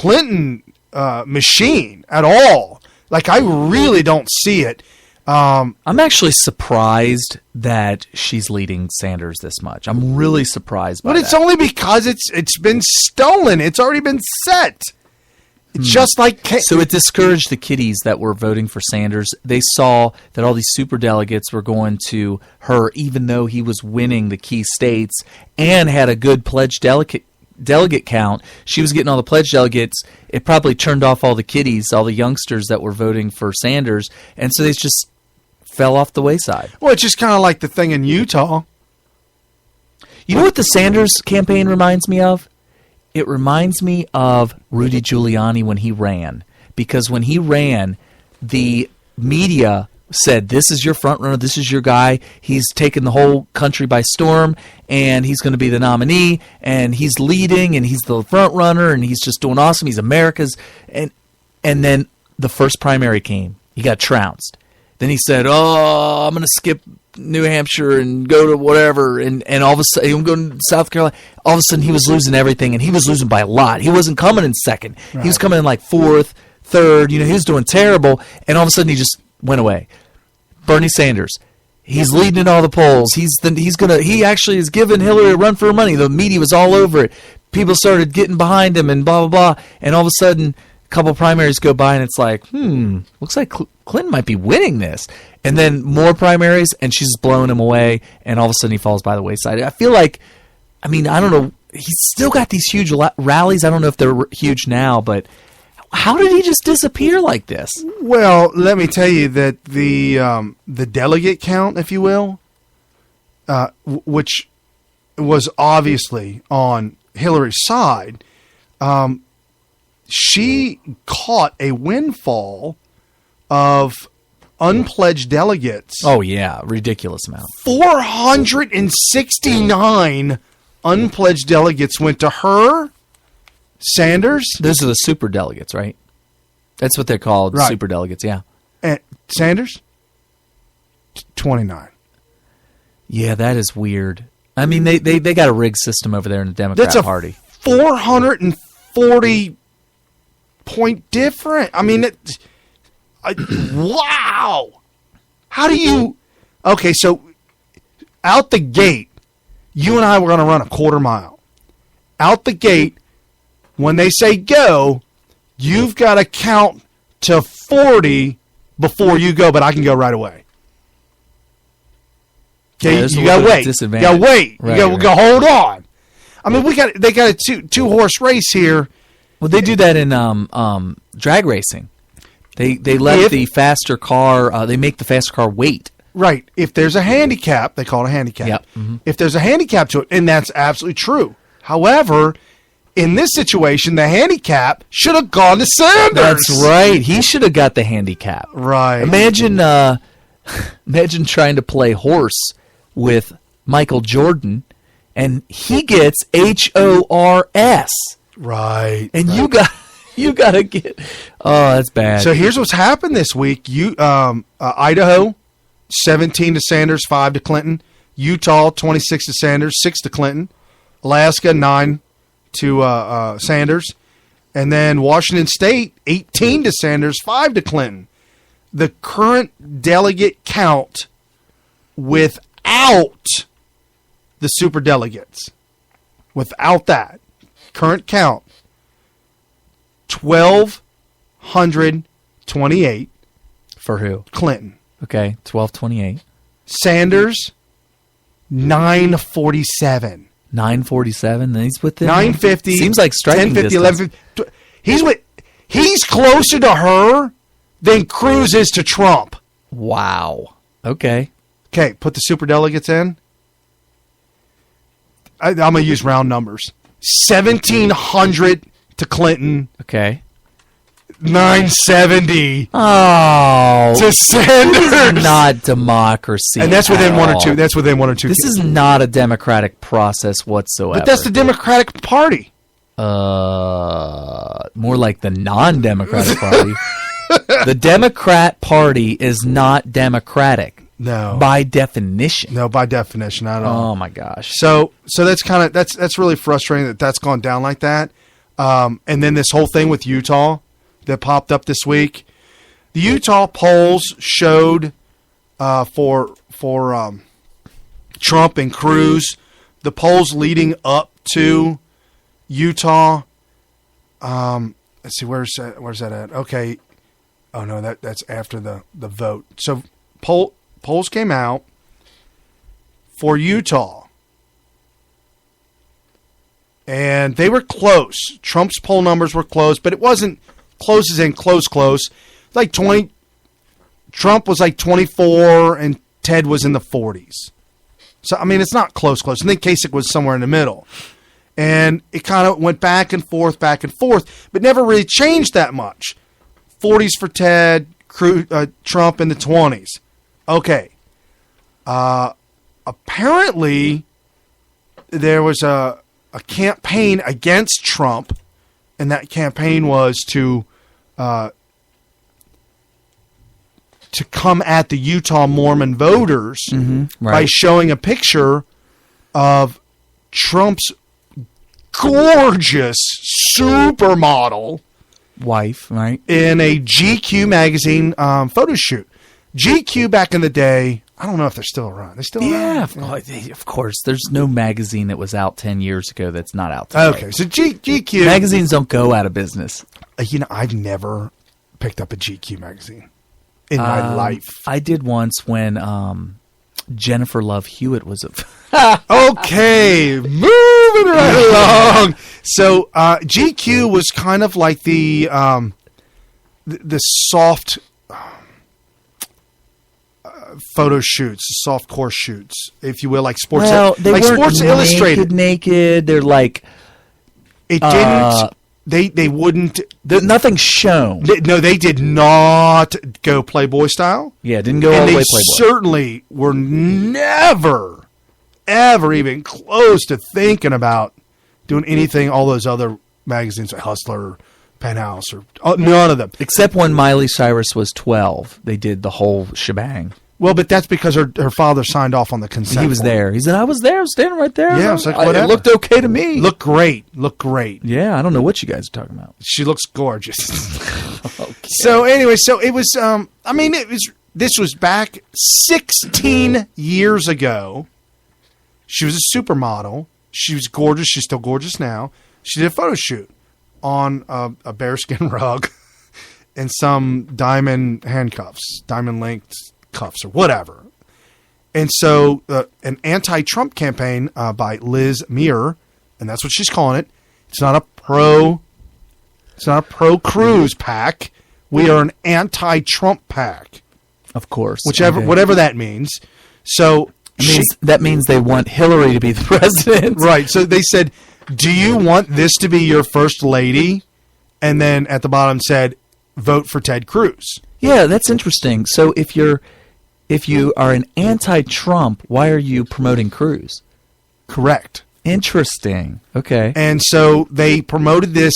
Clinton machine at all. Like, I really don't see it. I'm actually surprised that she's leading Sanders this much. I'm really surprised by that. But it's only because it's been stolen. It's already been set. It's just like... So it discouraged the kiddies that were voting for Sanders. They saw that all these superdelegates were going to her, even though he was winning the key states and had a good pledge delegate count. She was getting all the pledge delegates. It probably turned off all the kiddies, all the youngsters that were voting for Sanders. And so they just fell off the wayside. Well, it's just kind of like the thing in Utah. You know what the Sanders campaign reminds me of? It reminds me of Rudy Giuliani when he ran. Because when he ran, the media said, this is your front runner, this is your guy, he's taken the whole country by storm, and he's going to be the nominee, and he's leading, and he's the front runner, and he's just doing awesome, he's America's. And then the first primary came. He got trounced. Then he said, oh, I'm going to skip New Hampshire and go to whatever, and all of a sudden, I'm going to South Carolina. All of a sudden, he was losing everything, and he was losing by a lot. He wasn't coming in second. Right. He was coming in like fourth, third. He was doing terrible, and all of a sudden, he just went away. Bernie Sanders, he's leading in all the polls. He actually has given Hillary a run for her money. The media was all over it. People started getting behind him, and blah, blah, blah. And all of a sudden, a couple primaries go by, and it's like, looks like Clinton might be winning this. And then more primaries, and she's blowing him away, and all of a sudden he falls by the wayside. I feel like, I don't know, he's still got these huge rallies. I don't know if they're huge now, but how did he just disappear like this? Well, let me tell you that the delegate count, if you will, which was obviously on Hillary's side, she caught a windfall of unpledged delegates. Oh, yeah. Ridiculous amount. 469 unpledged delegates went to her, Sanders. Those are the super delegates, right? That's what they're called, right. Super delegates, yeah. And Sanders, 29. Yeah, that is weird. I mean, they got a rigged system over there in the Democrat Party. 440 point difference. I mean, wow. How do you... Okay, so out the gate, you and I were going to run a quarter mile. Out the gate, when they say go, you've got to count to 40 before you go, but I can go right away. Okay, you got to wait. You got to wait. Right, you got to hold on. I mean, they got a two-horse race here. Well, they do that in drag racing. They let the faster car, they make the faster car wait. Right. If there's a handicap, they call it a handicap. Yep. Mm-hmm. If there's a handicap to it, and that's absolutely true. However, in this situation, the handicap should have gone to Sanders. That's right. He should have got the handicap. Right. Imagine trying to play horse with Michael Jordan, and he gets HORS. Right. And right. You got to get... Oh, that's bad. So here's what's happened this week. Idaho, 17 to Sanders, 5 to Clinton. Utah, 26 to Sanders, 6 to Clinton. Alaska, 9 to Sanders. And then Washington State, 18 to Sanders, 5 to Clinton. The current delegate count without the superdelegates, without that, current count, 1,228. For who? Clinton. Okay, 1,228. Sanders, 947. 947. Then he's with them. 950. Seems like striking 1050, distance. 1150. He's closer to her than Cruz is to Trump. Wow. Okay. Okay, put the superdelegates in. I'm going to use round numbers. 1,700 to Clinton. Okay. 970 to Sanders. This is not democracy. And that's within one or two. That's within one or two. This is not a democratic process whatsoever. But that's the Democratic Party. More like the non-democratic party. The Democrat Party is not democratic. No. By definition. No, by definition, not at all. Oh my gosh. So that's kind of that's really frustrating that's gone down like that. And then this whole thing with Utah that popped up this week. The Utah polls showed for Trump and Cruz, the polls leading up to Utah. Let's see, where's that at? Okay. Oh no, that's after the vote. So polls came out for Utah, and they were close. Trump's poll numbers were close, but it wasn't close as in close. Like 20. Trump was like 24, and Ted was in the 40s. So I mean, it's not close. And then Kasich was somewhere in the middle, and it kind of went back and forth, but never really changed that much. 40s for Ted, Trump in the 20s. Okay. Apparently, there was a campaign against Trump, and that campaign was to come at the Utah Mormon voters by showing a picture of Trump's gorgeous supermodel wife, right? In a GQ magazine photo shoot. GQ back in the day, I don't know if they're still around. They're still around? Yeah, of course. There's no magazine that was out 10 years ago that's not out today. Okay, so GQ. Magazines don't go out of business. I've never picked up a GQ magazine in my life. I did once when Jennifer Love Hewitt was a... Okay, moving right along. So GQ was kind of like the soft photo shoots, soft core shoots, if you will, like Sports. Well, they like weren't Sports Illustrated. Naked. They're like it didn't. They wouldn't. Nothing's shown. They did not go Playboy style. Yeah, didn't go all the way Playboy. Certainly were never, ever even close to thinking about doing anything. All those other magazines, like Hustler, Penthouse, or none of them. Except when Miley Cyrus was 12, they did the whole shebang. Well, but that's because her father signed off on the consent. He was there. He said, "I was there. I was standing right there. Yeah, it's like whatever. It looked okay to me. Looked great. Yeah, I don't know what you guys are talking about. She looks gorgeous." Okay. So anyway, it was. This was back 16 years ago. She was a supermodel. She was gorgeous. She's still gorgeous now. She did a photo shoot on a bearskin rug and some diamond handcuffs, diamond linked cuffs or whatever. And so an anti-Trump campaign by Liz Muir, and that's what she's calling it. It's not a pro Cruz pack. We are an anti-Trump pack. Of course. Whatever that means. So that means they want Hillary to be the president. Right. So they said, "Do you want this to be your first lady?" And then at the bottom said, "Vote for Ted Cruz." Yeah, that's interesting. So if you are an anti-Trump, why are you promoting Cruz? Correct. Interesting. Okay. And so they promoted this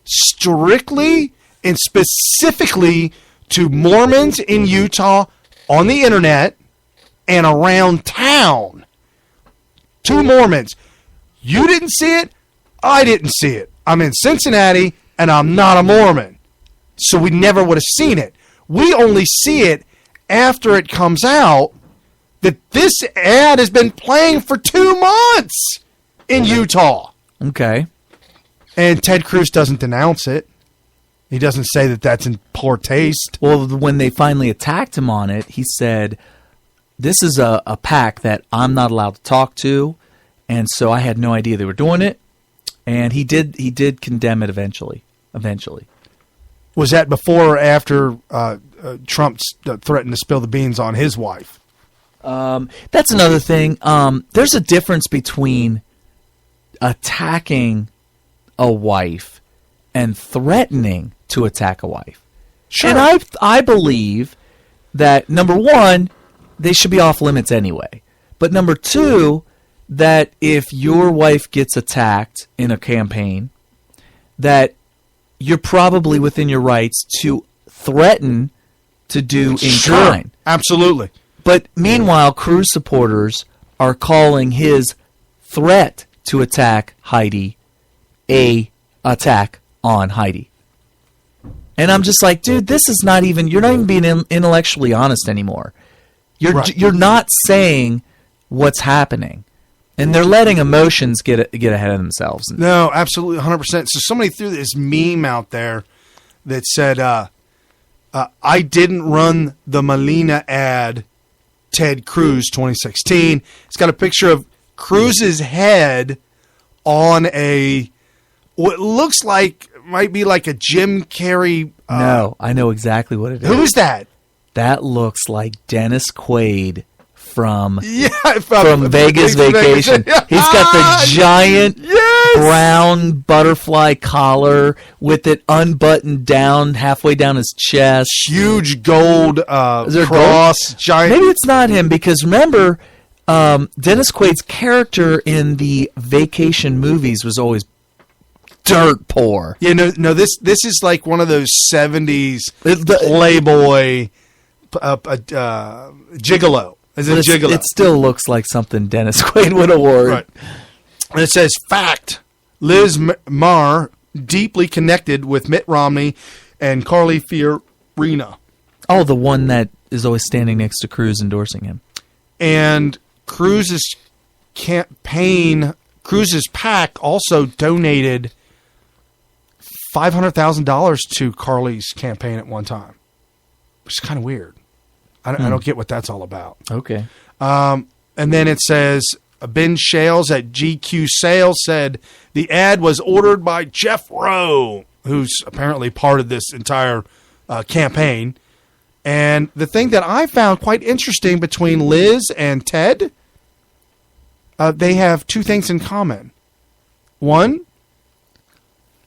strictly and specifically to Mormons in Utah on the internet and around town. To Mormons. You didn't see it. I didn't see it. I'm in Cincinnati and I'm not a Mormon. So we never would have seen it. We only see it after it comes out that this ad has been playing for 2 months in Utah. Okay. And Ted Cruz doesn't denounce it. He doesn't say that that's in poor taste. Well, when they finally attacked him on it, he said, "This is a pack that I'm not allowed to talk to, and so I had no idea they were doing it." And he did condemn it eventually. Was that before or after Trump threatened to spill the beans on his wife? That's another thing. There's a difference between attacking a wife and threatening to attack a wife. Sure. And I believe that, number one, they should be off limits anyway. But number two, that if your wife gets attacked in a campaign, that you're probably within your rights to threaten to do in kind. Absolutely. But meanwhile, Cruz supporters are calling his threat to attack Heidi a attack on Heidi. And I'm just like, dude, this is not even, you're not even being intellectually honest anymore. You're not saying what's happening. And they're letting emotions get ahead of themselves. No, absolutely, 100%. So somebody threw this meme out there that said, I didn't run the Molina ad, Ted Cruz 2016. It's got a picture of Cruz's head on what looks like, might be like a Jim Carrey. No, I know exactly what it is. Who's that? That looks like Dennis Quaid from from Vegas Vacation. He's got the giant brown butterfly collar with it unbuttoned down halfway down his chest. Huge gold Is there cross. Gold? Giant. Maybe it's not him, because remember, Dennis Quaid's character in the Vacation movies was always dirt poor. Yeah, no. This is like one of those 70s Playboy gigolo. Gigolo. It still looks like something Dennis Quaid would award. Right. And it says, fact, Liz Marr deeply connected with Mitt Romney and Carly Fiorina. Oh, the one that is always standing next to Cruz endorsing him. And Cruz's PAC also donated $500,000 to Carly's campaign at one time, which is kind of weird. I don't get what that's all about. Okay. And then it says, Ben Shales at GQ Sales said the ad was ordered by Jeff Rowe, who's apparently part of this entire campaign. And the thing that I found quite interesting between Liz and Ted, they have two things in common. One,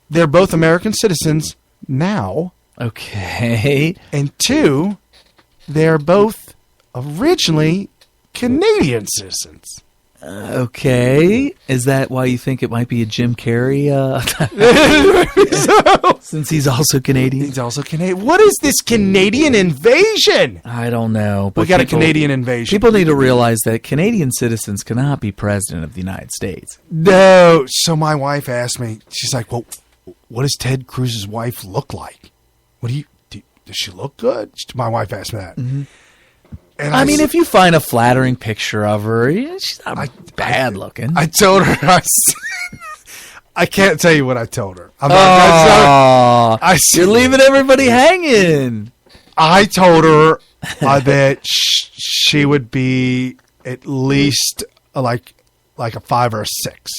they're both American citizens now. Okay. And two, they're both originally Canadian citizens. Okay. Is that why you think it might be a Jim Carrey? Since he's also Canadian? He's also Canadian. What is this Canadian invasion? I don't know. But we got a Canadian invasion. People need to realize that Canadian citizens cannot be president of the United States. No. So my wife asked me, she's like, well, what does Ted Cruz's wife look like? Does she look good? My wife asked me that. Mm-hmm. And I mean, if you find a flattering picture of her, she's not bad looking. I told her, I can't tell you what I told her. You're leaving everybody hanging. I told her that she would be at least like a 5 or a 6.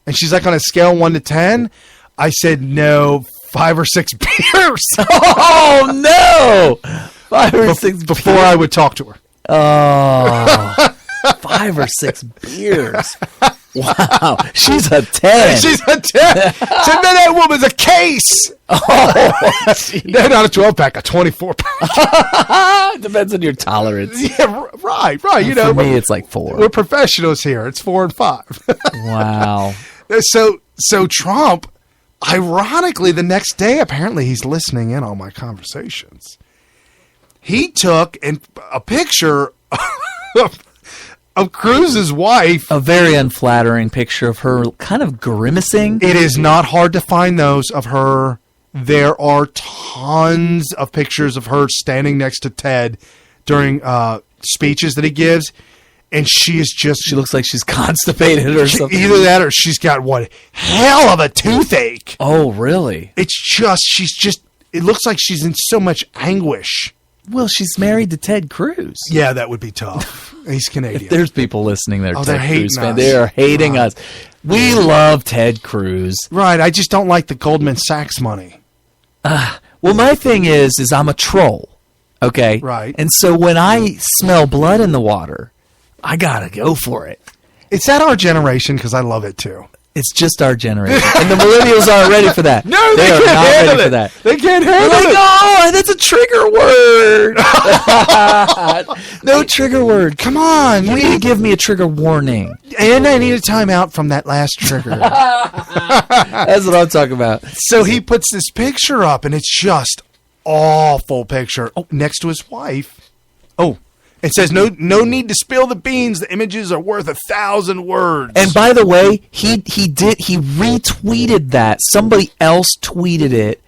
And she's like, on a scale of 1 to 10, I said, no, 5 or 6 beers. Oh, no. 5 or 6 before I would talk to her. Oh, 5 or 6 beers. Wow. She's a 10. She's a 10. So that woman's a case. Oh, they're not a 12-pack, a 24-pack. Depends on your tolerance. Yeah, right. You know, for me, it's like 4. We're professionals here. It's 4 and 5. Wow. So Trump, ironically, the next day, apparently he's listening in on my conversations. He took a picture of Cruz's wife. A very unflattering picture of her kind of grimacing. It is not hard to find those of her. There are tons of pictures of her standing next to Ted during speeches that he gives. And she looks like she's constipated or something. Either that or she's got one hell of a toothache. Oh, really? It looks like she's in so much anguish. Well, she's married to Ted Cruz. Yeah, that would be tough. He's Canadian. If there's people listening there, they're hating Cruz us. They are hating us. We love Ted Cruz. Right. I just don't like the Goldman Sachs money. Well, my thing is I'm a troll. Okay? Right. And so when I smell blood in the water, I got to go for it. It's that our generation because I love it too. It's just our generation. And the millennials aren't ready for that. No, they are can't not handle ready it. for that. They can't handle Like, it. oh, that's a trigger word. No trigger word. Come on. You need to give me a trigger warning. And I need a timeout from that last trigger. That's what I'm talking about. So he puts this picture up, and it's just awful picture. Oh, next to his wife. Oh, It says no need to spill the beans. The images are worth 1,000 words. And by the way, he retweeted that. Somebody else tweeted it